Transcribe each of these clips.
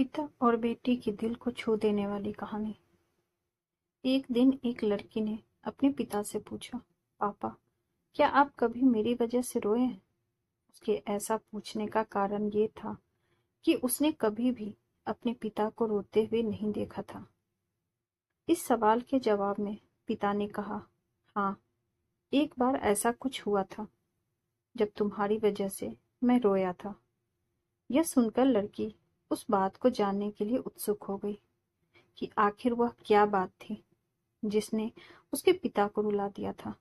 पिता और बेटी की दिल को छू देने वाली कहानी। एक दिन एक लड़की ने अपने पिता से पूछा, पापा, क्या आप कभी मेरी वजह से रोए हैं? उसके ऐसा पूछने का कारण ये था कि उसने कभी भी अपने पिता को रोते हुए नहीं देखा था। इस सवाल के जवाब में पिता ने कहा, हाँ, एक बार ऐसा कुछ हुआ था जब तुम्हारी वजह से मैं रोया था। यह सुनकर लड़की उस बात को जानने के लिए उत्सुक हो गई कि आखिर वह क्या बात थी जिसने उसके पिता को रुला दिया था।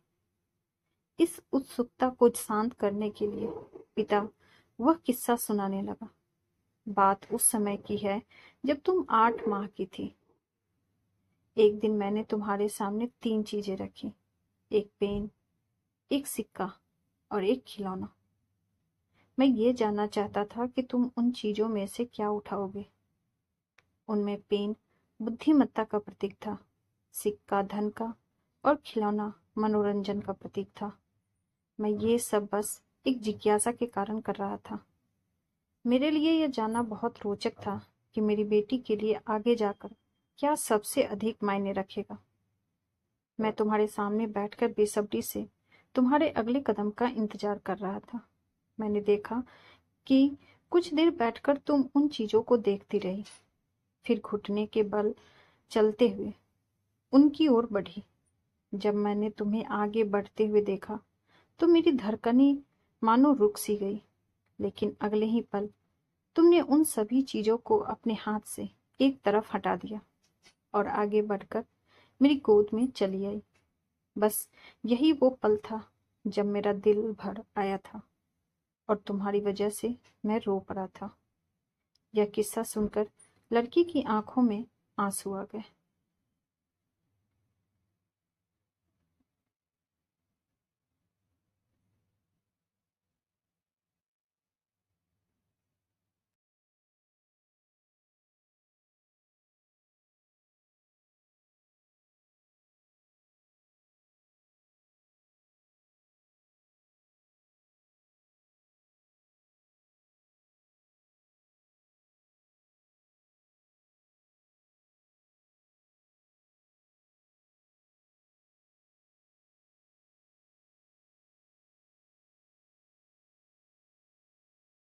इस उत्सुकता को शांत करने के लिए पिता वह किस्सा सुनाने लगा। बात उस समय की है जब तुम 8 माह की थी। एक दिन मैंने तुम्हारे सामने 3 चीजें रखी, एक पेन, एक सिक्का और एक खिलौना। मैं ये जानना चाहता था कि तुम उन चीजों में से क्या उठाओगे। उनमें पेन बुद्धिमत्ता का प्रतीक था, सिक्का धन का और खिलौना मनोरंजन का प्रतीक था। मैं ये सब बस एक जिज्ञासा के कारण कर रहा था। मेरे लिए यह जानना बहुत रोचक था कि मेरी बेटी के लिए आगे जाकर क्या सबसे अधिक मायने रखेगा। मैं तुम्हारे सामने बैठकर बेसब्री से तुम्हारे अगले कदम का इंतजार कर रहा था। मैंने देखा कि कुछ देर बैठकर तुम उन चीजों को देखती रही, फिर घुटने के बल चलते हुए उनकी ओर बढ़ी। जब मैंने तुम्हें आगे बढ़ते हुए देखा तो मेरी धड़कनें मानो रुक सी गई, लेकिन अगले ही पल तुमने उन सभी चीजों को अपने हाथ से एक तरफ हटा दिया और आगे बढ़कर मेरी गोद में चली आई। बस यही वो पल था जब मेरा दिल भर आया था और तुम्हारी वजह से मैं रो पड़ा था। यह किस्सा सुनकर लड़की की आंखों में आंसू आ गए।